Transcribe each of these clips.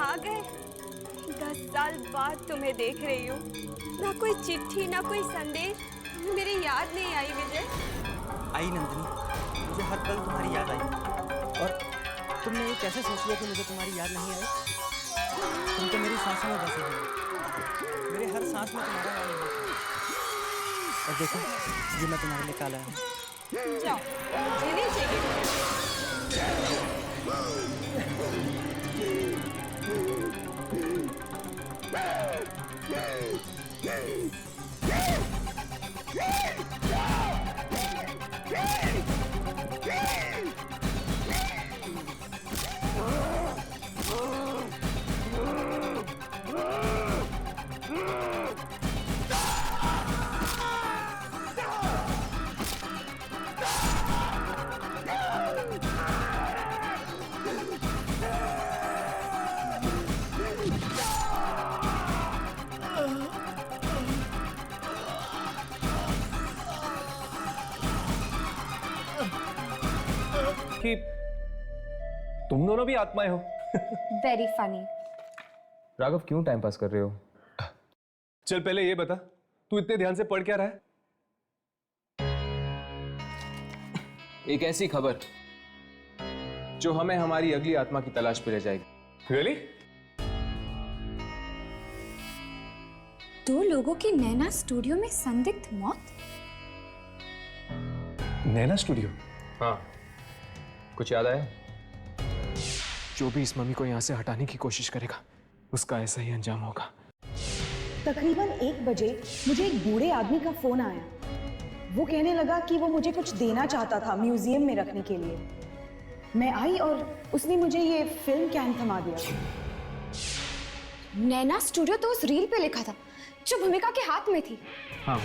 आ गए। 10 साल बाद तुम्हें देख रही हूँ। ना कोई चिट्ठी ना कोई संदेश, मेरी याद नहीं आई विजय? आई नंदिनी, मुझे हर पल तुम्हारी याद आई। और तुमने ये कैसे सोच लिया कि मुझे तुम्हारी याद नहीं आई? तुम तो मेरी सांसों में बसे हो, मेरे हर सांस में तुम्हारा नाम है। और देखो, ये मैं तुम्हारे लिए काला है। जाओ, मुझे नहीं चाहिए। कि तुम दोनों भी आत्माएं हो। Very funny. राघव, क्यों टाइम पास कर रहे हो? चल पहले ये बता, तू इतने ध्यान से पढ़ क्या रहा है? एक ऐसी खबर जो हमें हमारी अगली आत्मा की तलाश पे ले जाएगी। Really? 2 लोगों की नैना स्टूडियो में संदिग्ध मौत। नैना स्टूडियो? हाँ, कुछ याद आया? जो भी इस मम्मी को यहां से हटाने की कोशिश करेगा उसका ऐसा ही अंजाम होगा। तकरीबन 1 बजे मुझे एक बूढ़े आदमी का फोन आया। वो कहने लगा कि वो मुझे कुछ देना चाहता था म्यूजियम में रखने के लिए। मैं आई और उसने मुझे ये फिल्म कैन थमा दिया। नैना स्टूडियो तो उस रील पे लिखा था जो भूमिका के हाथ में थी। हाँ,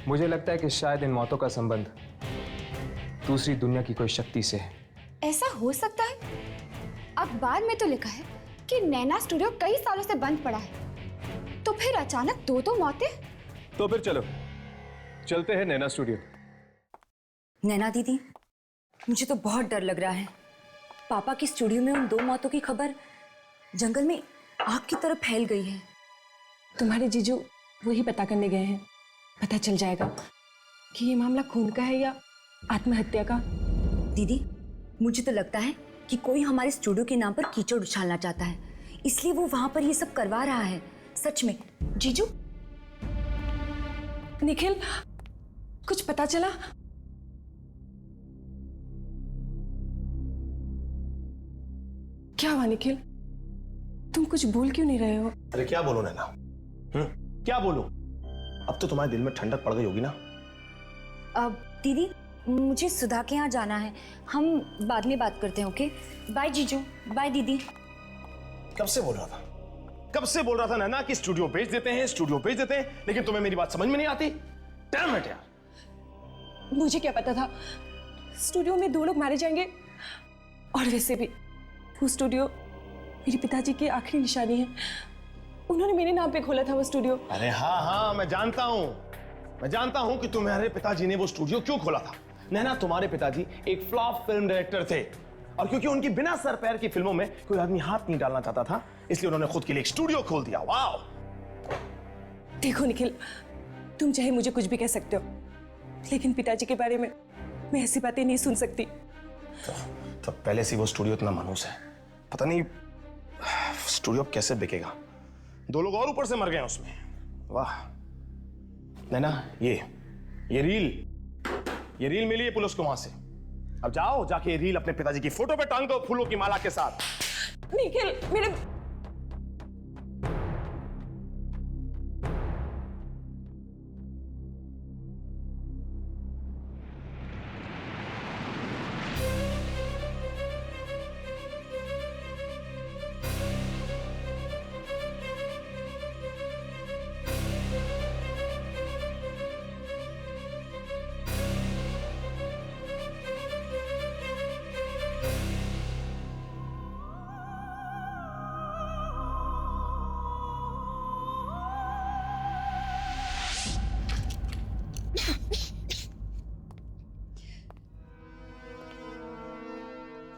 मुझे लगता है कि शायद इन मौतों का संबंध दूसरी दुनिया की कोई शक्ति से है। ऐसा हो सकता है। अखबार में तो लिखा है कि नैना स्टूडियो कई सालों से बंद पड़ा है, तो फिर अचानक 2 मौतें। तो फिर चलो चलते हैं नैना स्टूडियो। नैना दीदी, मुझे तो बहुत डर लग रहा है। पापा की स्टूडियो में उन 2 मौतों की खबर जंगल में आग की तरह फैल गई है। तुम्हारे जीजू वही पता करने गए हैं। पता चल जाएगा कि ये मामला खून का है या आत्महत्या का। दीदी, मुझे तो लगता है कि कोई हमारे स्टूडियो के नाम पर कीचड़ उछालना चाहता है, इसलिए वो वहां पर ये सब करवा रहा है। सच में जीजू। निखिल, कुछ पता चला? क्या हुआ निखिल? तुम कुछ बोल क्यों नहीं रहे हो? अरे क्या बोलूं नैना? क्या बोलूं? अब तो तुम्हारे दिल में ठंडक पड़ गई होगी ना? अब दीदी, मुझे सुधा के यहाँ जाना है। हम बाद में बात करते हैं, ओके? बाय जीजू, बाय दीदी। कब से बोल रहा था? कब से बोल रहा था नैना कि स्टूडियो बेच देते हैं, स्टूडियो बेच देते हैं, लेकिन तुम्हें मेरी बात समझ में नहीं आती। डैम इट यार। मुझे क्या पता था स्टूडियो में 2 लोग मारे जाएंगे। और वैसे भी वो स्टूडियो मेरे पिताजी की आखिरी निशानी है। उन्होंने मेरे नाम पे खोला था वो स्टूडियो। अरे हाँ, मैं जानता हूं कि तुम्हारे पिताजी ने वो स्टूडियो क्यों खोला था। नैना, तुम्हारे पिताजी एक फ्लॉप फिल्म डायरेक्टर थे, और क्योंकि उनकी बिना सर पैर की फिल्मों में कोई आदमी हाथ नहीं डालना चाहता था, इसलिए उन्होंने खुद के लिए एक स्टूडियो खोल दिया। वाह! देखो निखिल, तुम चाहे मुझे कुछ भी कह सकते हो, लेकिन पिताजी के बारे में मैं ऐसी बातें नहीं सुन सकती। तो पहले से वो स्टूडियो इतना मनहूस है, पता नहीं स्टूडियो कैसे बिकेगा। 2 लोग और ऊपर से मर गए उसमें। वाह नैना, ये रील मिली है पुलिस को वहां से। अब जाओ, जाके ये रील अपने पिताजी की फोटो पे टांग दो फूलों की माला के साथ। निखिल, मेरे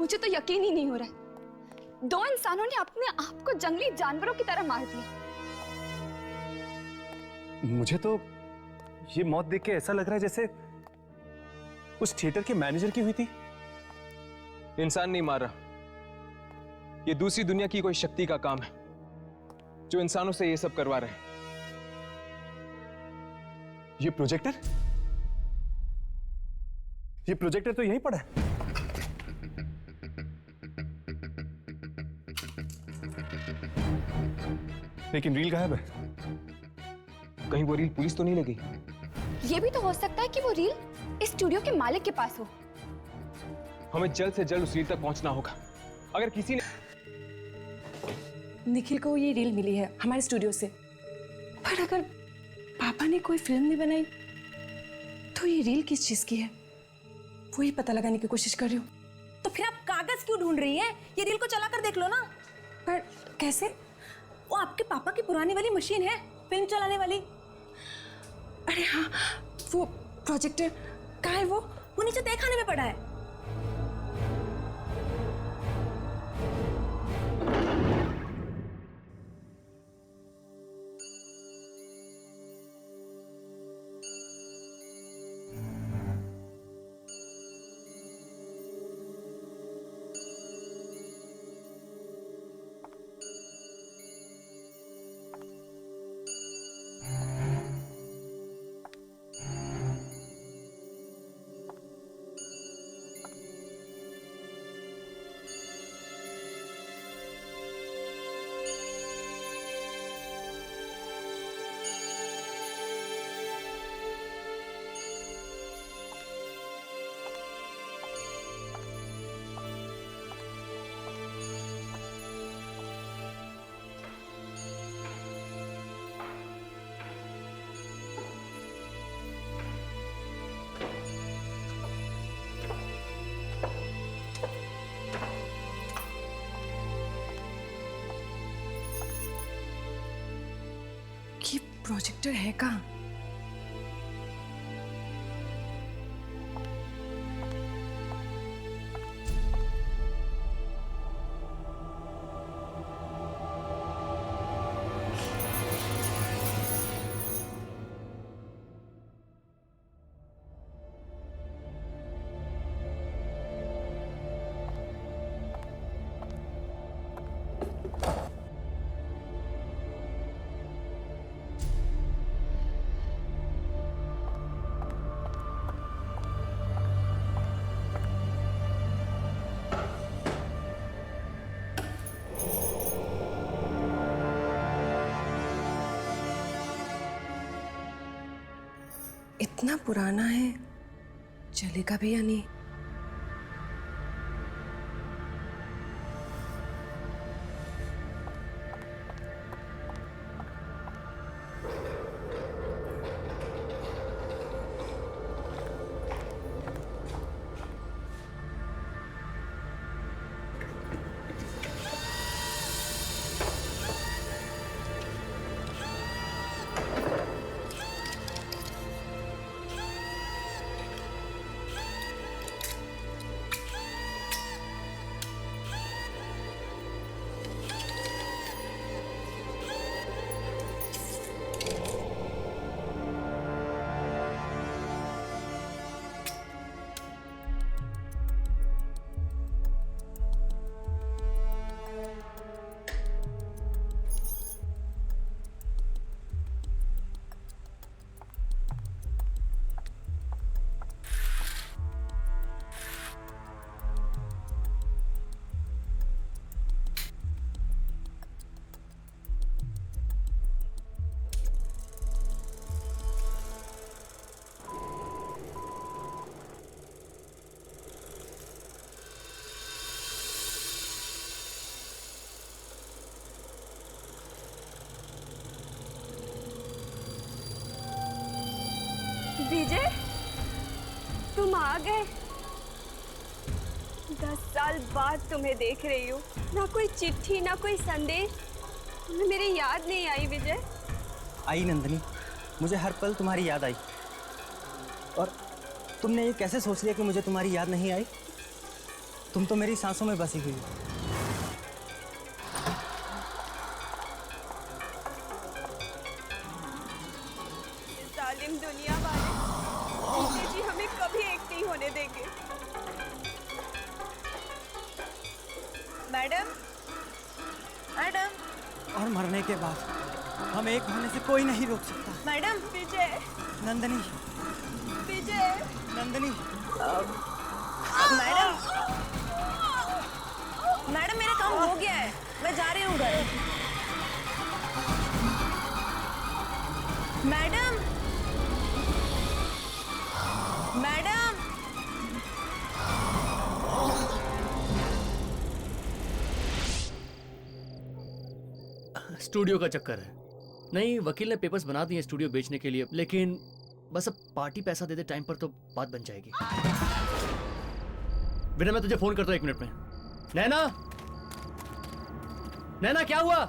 मुझे तो यकीन ही नहीं हो रहा है। दो इंसानों ने अपने आप को जंगली जानवरों की तरह मार दिया। मुझे तो ये मौत देख के ऐसा लग रहा है जैसे उस थिएटर के मैनेजर की हुई थी। इंसान नहीं मार रहा, ये दूसरी दुनिया की कोई शक्ति का काम है जो इंसानों से ये सब करवा रहे हैं। ये प्रोजेक्टर तो यहीं पड़ा है। लेकिन रील गायब है। कहीं वो रील पुलिस तो नहीं लगी? ये भी तो हो सकता है कि वो रील इस स्टूडियो के मालिक के पास हो। हमें जल्द से जल्द उस रील तक पहुंचना होगा। अगर किसी ने निखिल को ये रील मिली है हमारे स्टूडियो से, पर अगर पापा ने कोई फिल्म नहीं बनाई तो ये रील किस चीज की है, वही पता लगाने की कोशिश कर रही हूँ। तो फिर आप कागज क्यों ढूंढ रही हैं? ये रील को चला कर देख लो ना। पर कैसे? वो आपके पापा की पुरानी वाली मशीन है, फिल्म चलाने वाली। अरे हाँ, वो प्रोजेक्टर कहाँ है? वो नीचे तहखाने में पड़ा है। ये प्रोजेक्टर है कहाँ? इतना पुराना है, चलेगा भी या नहीं? विजय, तुम आ गए। 10 साल बाद तुम्हें देख रही हूँ। ना कोई चिट्ठी, ना कोई संदेश, तुम्हें मेरी याद नहीं आई विजय? आई नंदिनी, मुझे हर पल तुम्हारी याद आई। और तुमने ये कैसे सोच लिया कि मुझे तुम्हारी याद नहीं आई? तुम तो मेरी सांसों में बसी हुई हो। मैडम, मैडम, और मरने के बाद हम एक होने से कोई नहीं रोक सकता। मैडम, विजय, नंदनी, विजय, नंदनी, मैडम, मैडम मेरा काम हो गया है, मैं जा रही हूँ घर। मैडम, मैडम, स्टूडियो का चक्कर है। नहीं, वकील ने पेपर्स बना दिए स्टूडियो बेचने के लिए, लेकिन बस अब पार्टी पैसा दे दे टाइम पर तो बात बन जाएगी। बिना, मैं तुझे फोन करता हूँ 1 मिनट में। नैना, नैना क्या हुआ?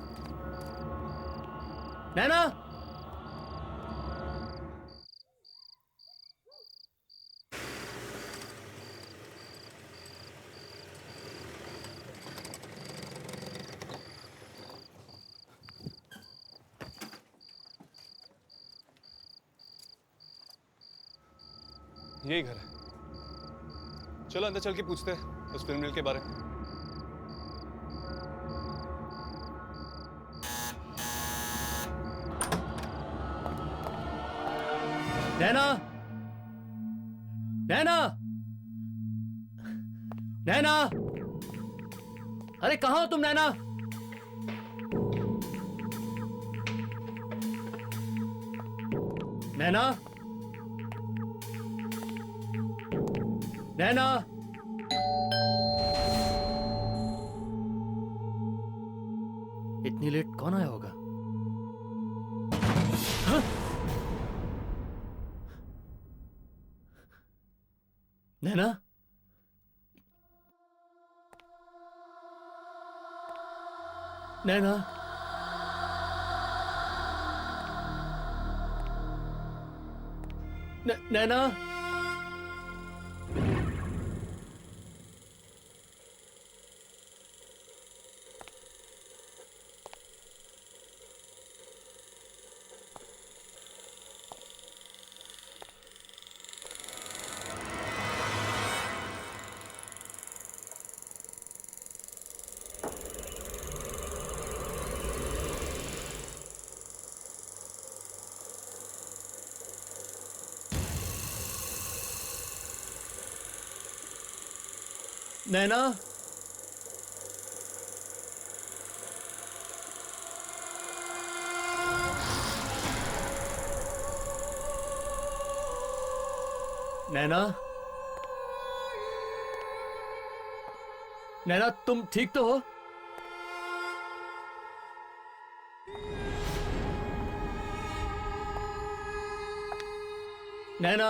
नैना, यही घर है। चलो अंदर चल के पूछते हैं उस फिल्म रील के बारे में। नैना, नैना, नैना, अरे कहाँ हो तुम नैना? नैना, नैना, इतनी लेट कौन आया होगा? हाँ? नैना, नैना, नैना, नैना, नैना, नैना, तुम ठीक तो हो? नैना,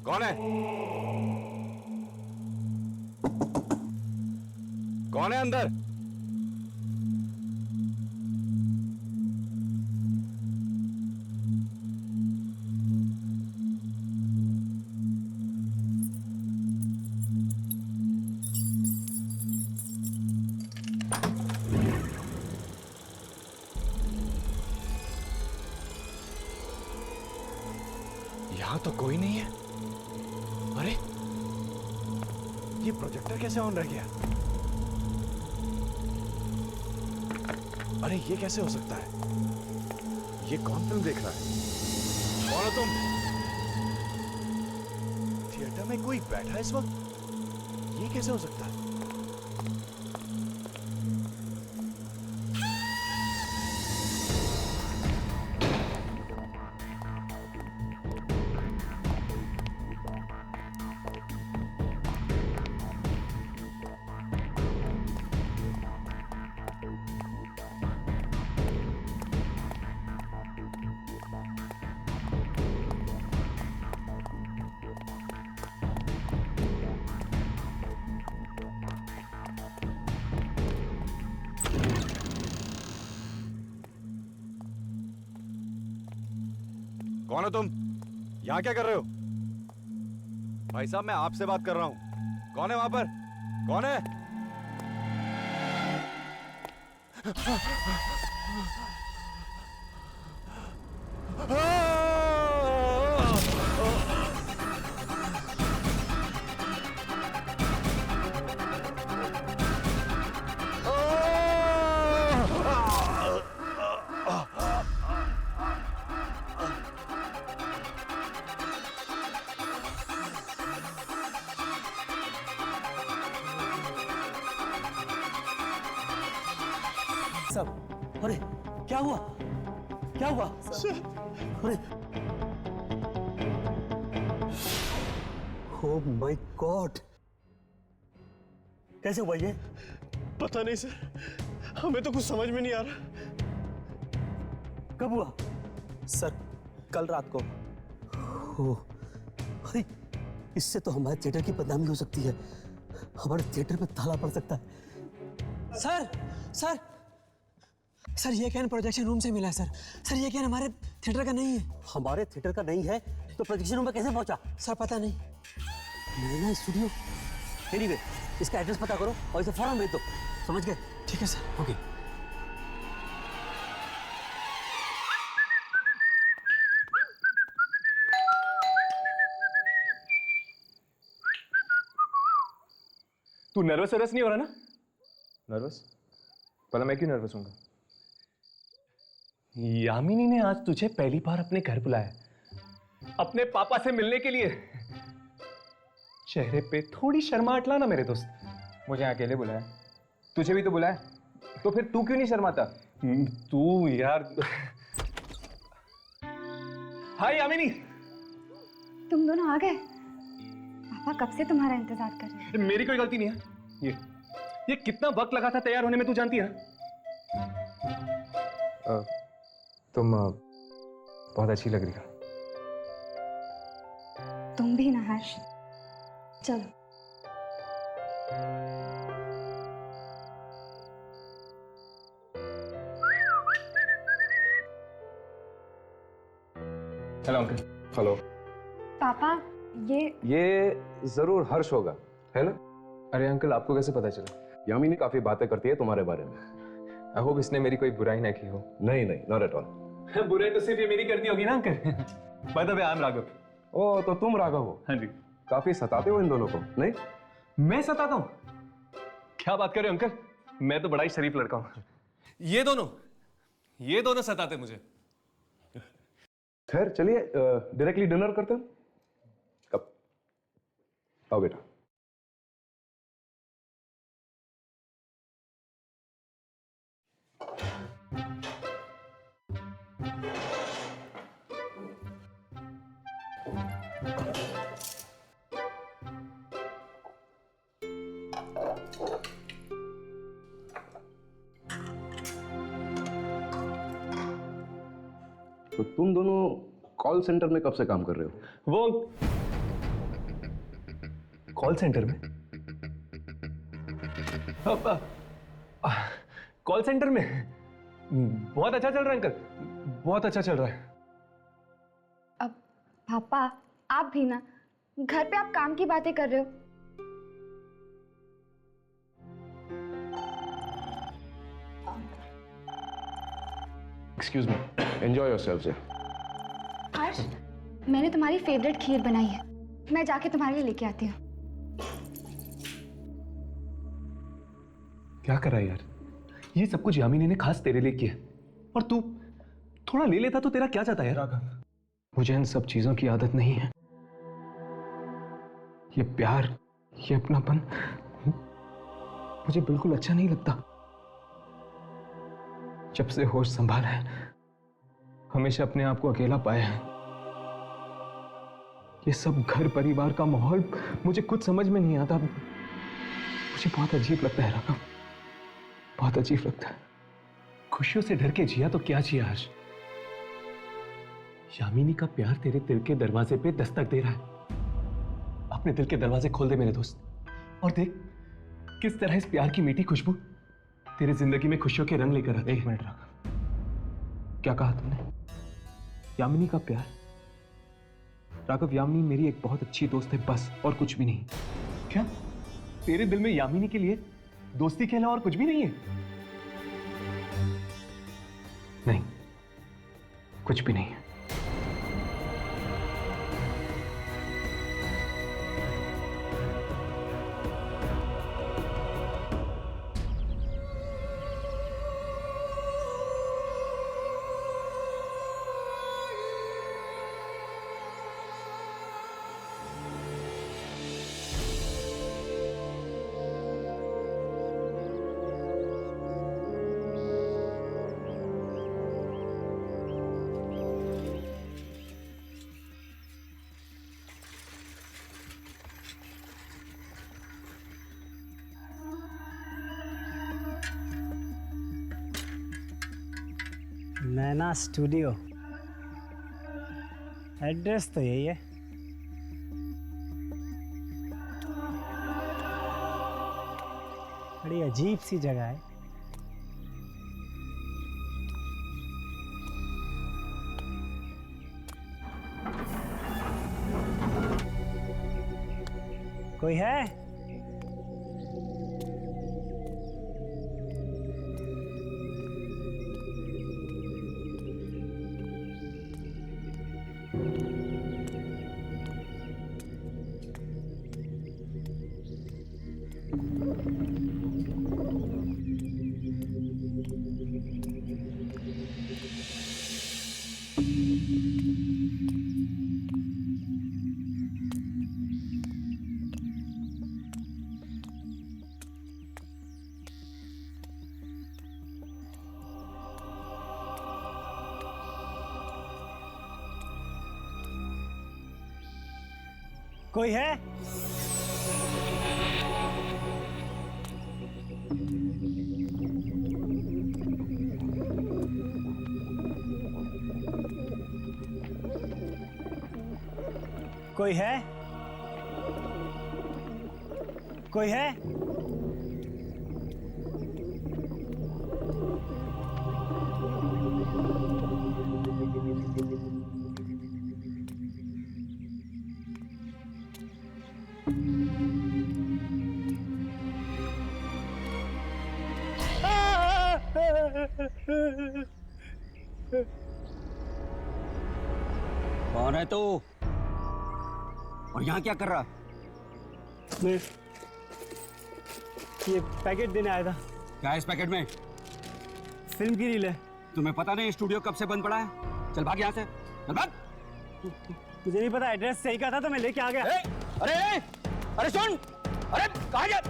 कौन है? कौन है अंदर? यहां तो कोई नहीं है। अरे ये प्रोजेक्टर कैसे ऑन रह गया? अरे ये कैसे हो सकता है? ये कौन फिल्म देख रहा है? कौन हो तुम? थिएटर में कोई बैठा है इस वक्त? ये कैसे हो सकता है? कौन हो तुम? यहाँ क्या कर रहे हो? भाई साहब, मैं आपसे बात कर रहा हूँ। कौन है वहां पर? कौन है? सब अरे क्या हुआ? क्या हुआ? अरे ओह माय गॉड, कैसे हुआ ये? पता नहीं सर, हमें तो कुछ समझ में नहीं आ रहा। कब हुआ? सर कल रात को। ओह, अरे इससे तो हमारे थिएटर की बदनामी हो सकती है, हमारे थिएटर में ताला पड़ सकता है। सर सर सर ये कैन प्रोजेक्शन रूम से मिला है सर। सर ये कैन हमारे थिएटर का नहीं है। हमारे थिएटर का नहीं है तो प्रोजेक्शन रूम में कैसे पहुंचा? सर पता नहीं। नैना स्टूडियो? एनीवे, इसका एड्रेस पता करो और इसे फौरन भेज दो। समझ गए? ठीक है सर। ओके। तू नर्वस नहीं हो रहा ना? नर्वस? पता मैं क्यों नर्वस हूँगा? यामिनी ने आज तुझे पहली बार अपने घर बुलाया, अपने पापा से मिलने के लिए। चेहरे पे थोड़ी शर्माहट ला ना मेरे दोस्त। मुझे अकेले बुलाया, तुझे भी तो बुलाया, तो फिर तू क्यों नहीं शर्माता? तू यार। हाय यामिनी। तुम दोनों आ गए? पापा कब से तुम्हारा इंतजार कर रहे हैं। मेरी कोई गलती नहीं है। ये कितना वक्त लगा था तैयार होने में, तू जानती है ना? तुम बहुत अच्छी लग रही हो। तुम भी ना हर्ष। चलो। Hello uncle. हेलो। पापा ये जरूर हर्ष होगा, है ना? अरे अंकल, आपको कैसे पता चला? यामिनी काफी बातें करती है तुम्हारे बारे में। आई होप इसने मेरी कोई बुराई ना की हो। नहीं, नॉट एट ऑल। बुराई तो सिर्फ ये मेरी करती होगी ना uncle. By the way, I am Raghav. ओ, तो तुम राघव हो? हाँ जी। काफी सताते हो इन दोनों को, नहीं? मैं सताता हूँ? क्या बात कर रहे हो अंकल, मैं तो बड़ा ही शरीफ लड़का हूँ। ये दोनों सताते मुझे। खैर चलिए, डायरेक्टली डिनर करते हैं। कब? आओ बेटा। तो तुम दोनों कॉल सेंटर में कब से काम कर रहे हो? वो कॉल सेंटर में? कॉल सेंटर में बहुत अच्छा चल रहा है अंकल, बहुत अच्छा चल रहा है। अब पापा आप भी ना, घर पे आप काम की बातें कर रहे हो। एक्सक्यूज मी, एंजॉय योरसेल्फ जी। हर्ष, मैंने तुम्हारी फेवरेट खीर बनाई है, मैं जाके तुम्हारे लिए लेके आती हूँ। क्या कर रहा है यार? ये सब कुछ यामिनी ने खास तेरे लिए किया, और तू थोड़ा ले लेता तो तेरा क्या जाता है यार? मुझे इन सब चीजों की आदत नहीं है। ये प्यार, ये अपनापन मुझे बिल्कुल अच्छा नहीं लगता। जब से होश संभाला है, हमेशा अपने आप को अकेला पाया है। ये सब घर परिवार का माहौल मुझे कुछ समझ में नहीं आता। मुझे बहुत अजीब लगता है राघव, बहुत अजीब लगता है। खुशियों से डर के जिया तो क्या जिया हर्ष? यामिनी का प्यार तेरे दिल के दरवाजे पे दस्तक दे रहा है। अपने दिल के दरवाजे खोल दे मेरे दोस्त, और देख किस तरह इस प्यार की मीठी खुशबू तेरे जिंदगी में खुशियों के रंग लेकर आती है। एक मिनट राघव, क्या कहा तुमने? यामिनी का प्यार? राघव, यामिनी मेरी एक बहुत अच्छी दोस्त है, बस, और कुछ भी नहीं। क्या तेरे दिल में यामिनी के लिए दोस्ती के अलावा और कुछ भी नहीं है? नहीं, कुछ भी नहीं है। नैना स्टूडियो, एड्रेस तो यही है। बड़ी अजीब सी जगह है। कोई है? कोई है? कोई है? कोई है? कौन है तू? और यहाँ क्या कर रहा? मैं ये पैकेट देने आया था। क्या है इस पैकेट में? फिल्म की रील है। तुम्हें पता नहीं स्टूडियो कब से बंद पड़ा है? चल भाग यहाँ से, चल भाग। मुझे नहीं पता, एड्रेस सही कहा था तो मैं लेके आ गया। अरे अरे सुन, अरे कहाँ जा?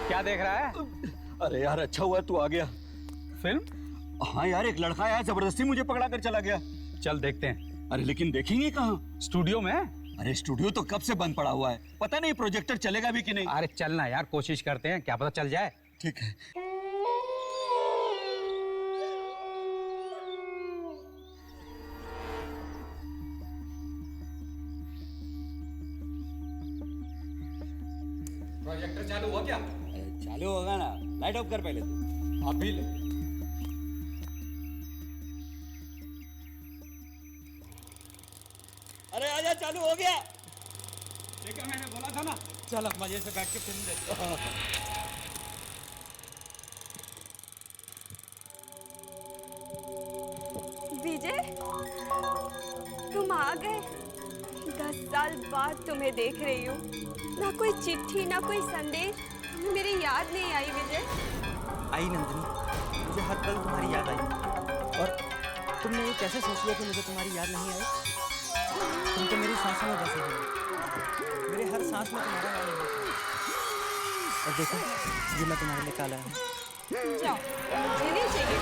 क्या देख रहा है? अरे यार अच्छा हुआ तू आ गया। फिल्म? हाँ यार, एक लड़का आया, जबरदस्ती मुझे पकड़ा कर चला गया। चल देखते हैं। अरे लेकिन देखेंगे कहाँ? स्टूडियो में। अरे स्टूडियो तो कब से बंद पड़ा हुआ है, पता नहीं प्रोजेक्टर चलेगा भी कि नहीं। अरे चलना यार, कोशिश करते हैं, क्या पता चल जाए। ठीक है। प्रोजेक्टर चालू हुआ क्या? चालू होगा ना, लाइट ऑफ कर पहले तू। अभी ले। अरे आजा, चालू हो गया। देखा, मैंने बोला था ना। चल मजे से बैठ के फिल्म देखते हैं। विजय, तुम आ गए। 10 साल बाद तुम्हें देख रही हूँ। ना कोई चिट्ठी, ना कोई संदेश, मेरी याद नहीं आई विजय। आई नंदिनी, मुझे हर पल तुम्हारी याद आई। और तुमने ये कैसे सोच लिया कि मुझे तुम्हारी याद नहीं आई? तुम तो मेरी सांसों में बसे हो, मेरे हर सांस में तुम्हारा नाम है। और देखो, ये मैं तुम्हारे लिए काला हूँ। जाओ, मुझे नहीं चाहिए।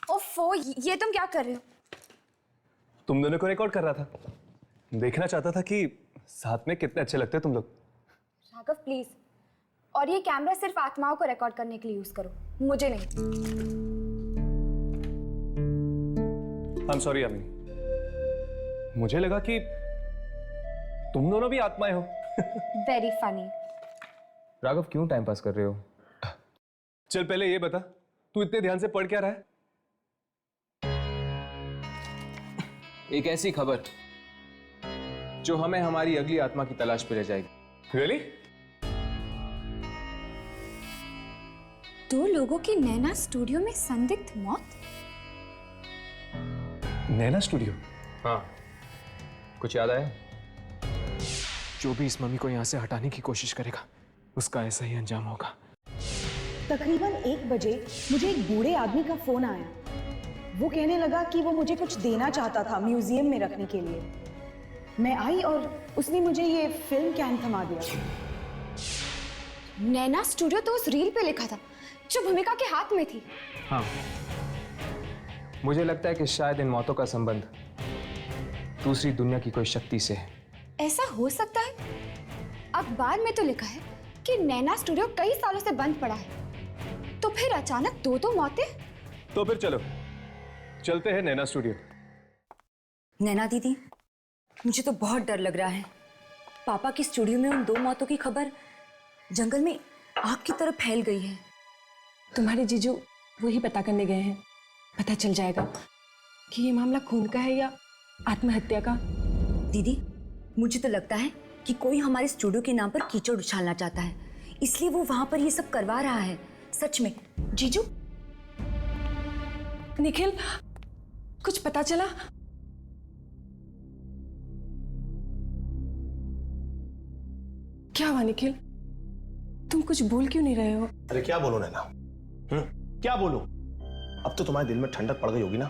ओफो, ये तुम क्या कर रहे हो? तुम दोनों को रिकॉर्ड कर रहा था, देखना चाहता था कि साथ में कितने अच्छे लगते हो तुम लोग। राघव प्लीज, और ये कैमरा सिर्फ आत्माओं को रिकॉर्ड करने के लिए यूज करो, मुझे नहीं। आई एम सॉरी यामिनी, मुझे लगा कि तुम दोनों भी आत्माएं हो। Very funny. राघव क्यों टाइम पास कर रहे हो? चल पहले ये बता, तू इतने ध्यान से पढ़ क्या रहा है? एक ऐसी खबर जो हमें हमारी अगली आत्मा की तलाश पे ले जाएगी। Really? 2 लोगों की नैना स्टूडियो में संदिग्ध मौत। नैना स्टूडियो? हाँ, कुछ याद आया? जो भी इस मम्मी को यहां से हटाने की कोशिश करेगा उसका ऐसा ही अंजाम होगा। तकरीबन 1 बजे मुझे एक बूढ़े आदमी का फोन आया। वो कहने लगा कि वो मुझे कुछ देना चाहता था म्यूजियम में रखने के लिए। मैं आई और उसने मुझे ये फिल्म कैन थमा दिया। नैना स्टूडियो तो उस रील पे लिखा था जो भूमिका के हाथ में थी। हाँ, मुझे लगता है कि शायद इन मौतों का संबंध दूसरी दुनिया की कोई शक्ति से है। ऐसा हो सकता है? अखबार में तो लिखा है कि नैना स्टूडियो कई सालों से बंद पड़ा है, तो फिर अचानक 2 मौतें। तो फिर चलो चलते हैं नैना स्टूडियो। नैना दीदी, मुझे तो बहुत डर लग रहा है। पापा की स्टूडियो में उन 2 मौतों की खबर जंगल में आग की तरह फैल गई है। तुम्हारे जीजू वही पता करने गए हैं, पता चल जाएगा कि ये मामला खून का है या आत्महत्या का। दीदी, मुझे तो लगता है कि कोई हमारे स्टूडियो के नाम पर कीचड़ उछालना चाहता है, इसलिए वो वहां पर ये सब करवा रहा है। सच में जीजू। निखिल, कुछ पता चला? क्या हुआ निखिल? तुम कुछ बोल क्यों नहीं रहे हो? अरे क्या बोलूं नैना? क्या बोलूं? अब तो तुम्हारे दिल में ठंडक पड़ गई होगी ना?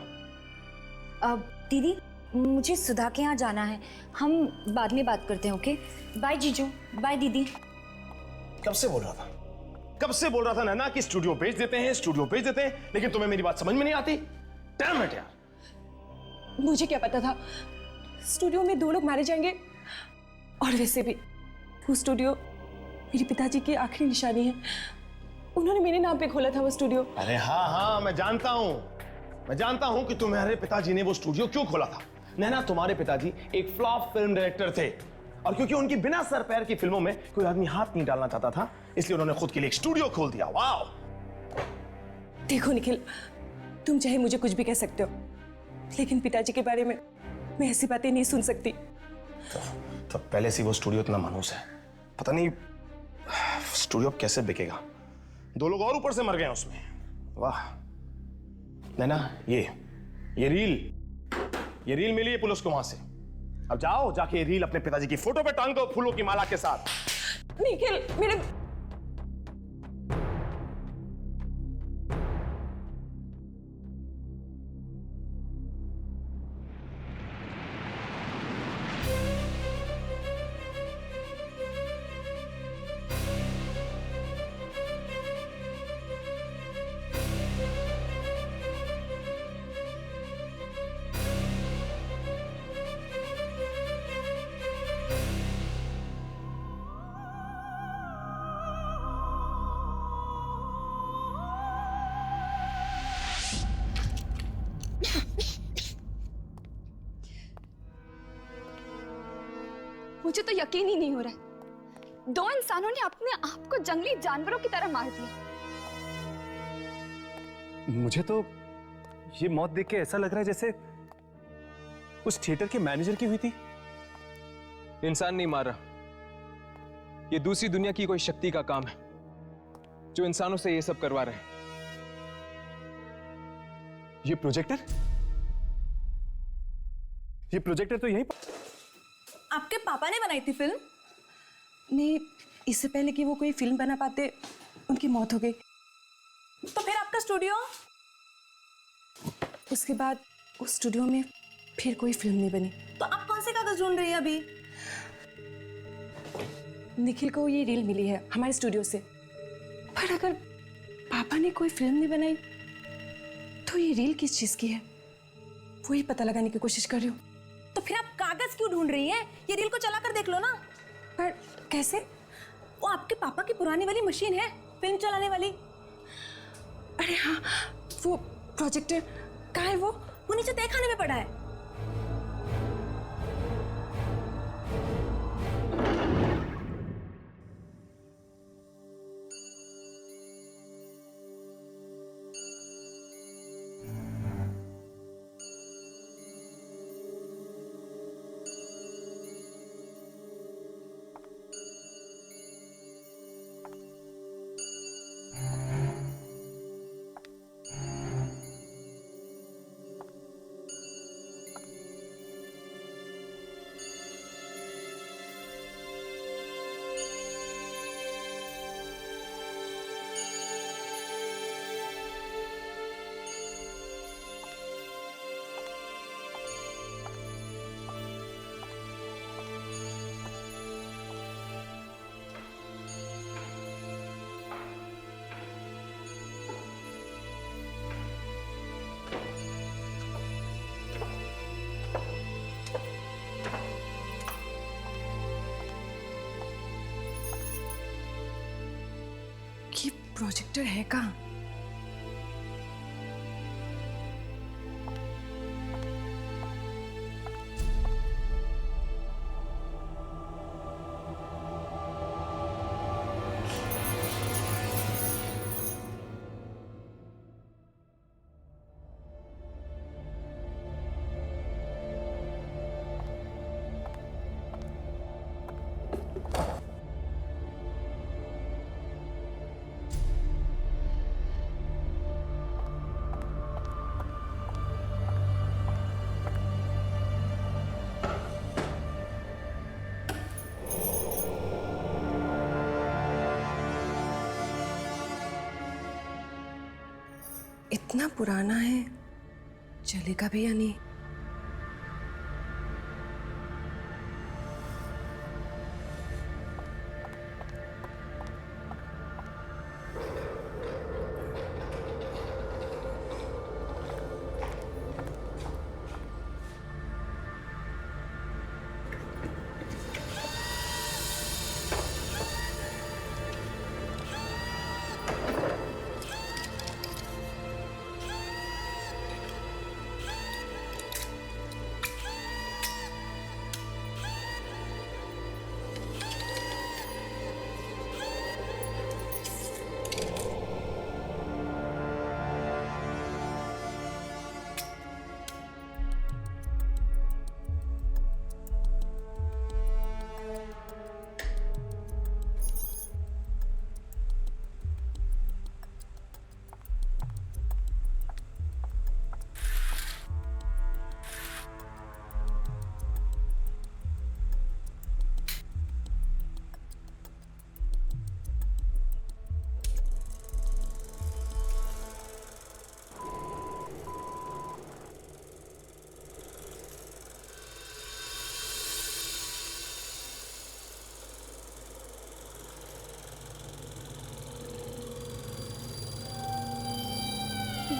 अब दीदी, मुझे सुधा के यहाँ जाना है, हम बाद में बात करते हैं। ओके, बाय जीजू, बाय दीदी। कब से बोल रहा था? कब से बोल रहा था नैना कि स्टूडियो बेच देते हैं, स्टूडियो बेच देते हैं, लेकिन तुम्हें मेरी बात समझ में नहीं आती। डैम इट यार। मुझे क्या पता था स्टूडियो में 2 लोग मारे जाएंगे, और वैसे भी वो स्टूडियो मेरे पिताजी की आखिरी निशानी है। उन्होंने मेरे नाम पे खोला था वो स्टूडियो। अरे हाँ हाँ, मैं जानता हूं कि तुम्हारे पिताजी ने वो स्टूडियो क्यों खोला था। नैना, तुम्हारे पिताजी एक फ्लॉप फिल्म डायरेक्टर थे, और क्योंकि उनकी बिना सर पैर की फिल्मों में कोई आदमी हाथ नहीं डालना चाहता था, इसलिए उन्होंने खुद के लिए एक स्टूडियो खोल दिया। वाह! देखो निखिल, तुम चाहे मुझे कुछ भी कह सकते हो, लेकिन पिताजी के बारे में मैं ऐसी बातें नहीं सुन सकती। तो पहले से वो स्टूडियो इतना मानूस है, पता नहीं स्टूडियो कैसे बिकेगा। 2 लोग और ऊपर से मर गए हैं उसमें। वाह नैना, ये रील मिली है पुलिस को वहां से। अब जाओ, जाके ये रील अपने पिताजी की फोटो पे टांग दो फूलों की माला के साथ। निखिल, मेरे मुझे तो यकीन ही नहीं हो रहा है, 2 इंसानों ने अपने आप को जंगली जानवरों की तरह मार दिया। मुझे तो ये मौत देख के ऐसा लग रहा है जैसे उस थिएटर के मैनेजर की हुई थी। इंसान नहीं मार रहा, ये दूसरी दुनिया की कोई शक्ति का काम है जो इंसानों से ये सब करवा रहे हैं। ये प्रोजेक्टर तो यहीं आपके पापा ने बनाई थी फिल्म? नहीं, इससे पहले कि वो कोई फिल्म बना पाते उनकी मौत हो गई। तो फिर आपका स्टूडियो? उसके बाद उस स्टूडियो में फिर कोई फिल्म नहीं बनी। तो आप कौन से कागज ढूंढ रही हैं अभी? निखिल को ये रील मिली है हमारे स्टूडियो से, पर अगर पापा ने कोई फिल्म नहीं बनाई तो ये रील किस चीज की है, वही पता लगाने की कोशिश कर रही हूँ। तो फिर आप कागज क्यों ढूंढ रही हैं? ये रील को चला कर देख लो ना। पर कैसे? वो आपके पापा की पुरानी वाली मशीन है, फिल्म चलाने वाली। अरे हाँ, वो प्रोजेक्टर कहाँ है? वो नीचे तहखाने में पड़ा है। ये प्रोजेक्टर है कहाँ? इतना पुराना है, चलेगा भी या नहीं?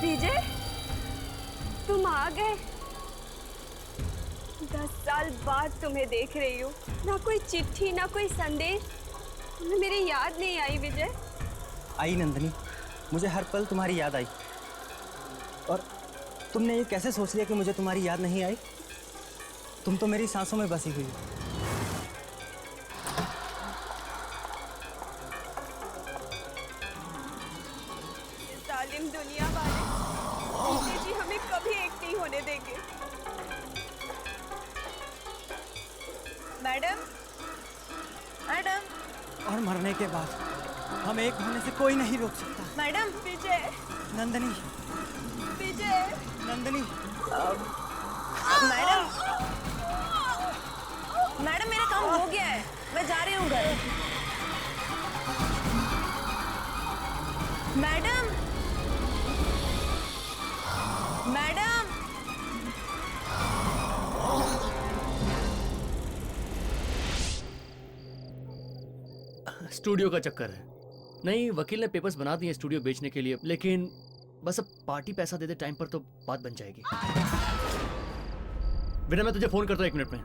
विजय, तुम आ गए। 10 साल बाद तुम्हें देख रही हूँ। ना कोई चिट्ठी, ना कोई संदेश। तुम्हें मेरी याद नहीं आई विजय? आई नंदिनी, मुझे हर पल तुम्हारी याद आई। और तुमने ये कैसे सोच लिया कि मुझे तुम्हारी याद नहीं आई? तुम तो मेरी सांसों में बसी हुई हो। जालिम दुनिया वाले विजय जी हमें कभी एक नहीं होने देंगे। मैडम, मैडम, और मरने के बाद हम एक होने से कोई नहीं रोक सकता। मैडम, विजय, नंदिनी, विजय, नंदिनी, मैडम, मैडम मेरा काम हो गया है, मैं जा रही हूँ घर। मैडम, मैडम, स्टूडियो का चक्कर है। नहीं, वकील ने पेपर्स बना दिए स्टूडियो बेचने के लिए, लेकिन बस अब पार्टी पैसा दे दे टाइम पर तो बात बन जाएगी। विनय मैं तुझे फोन करता हूँ 1 मिनट में।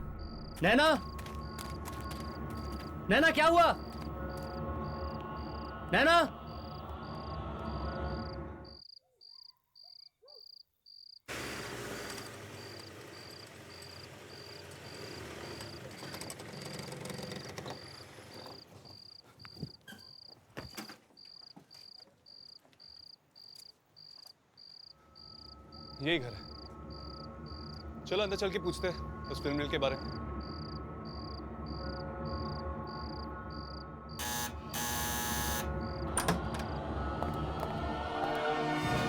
नैना, नैना क्या हुआ? नैना, यही घर है। चलो अंदर चल के पूछते हैं उस फिल्म के बारे में।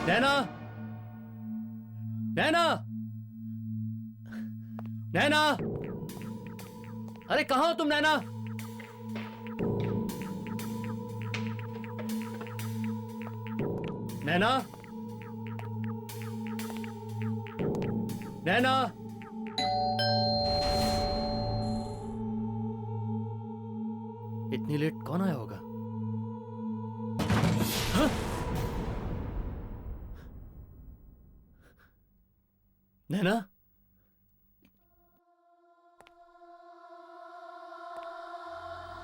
नैना, नैना, नैना, अरे कहाँ हो तुम नैना? नैना, नैना, इतनी लेट कौन आया होगा? हाँ? नैना,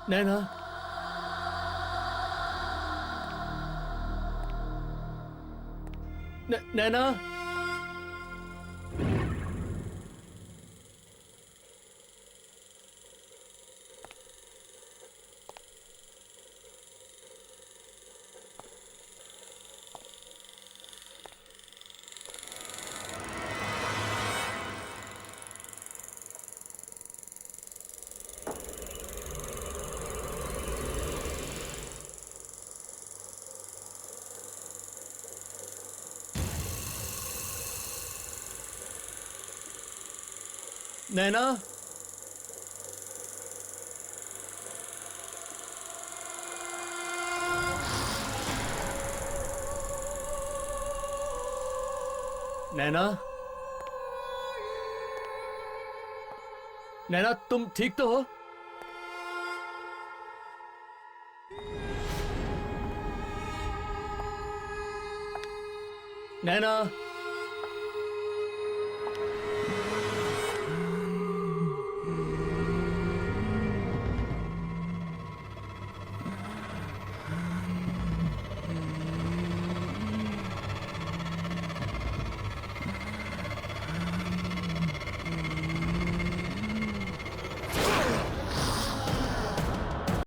नैना, नैना, नैना, नैना, नैना तुम ठीक तो हो? नैना,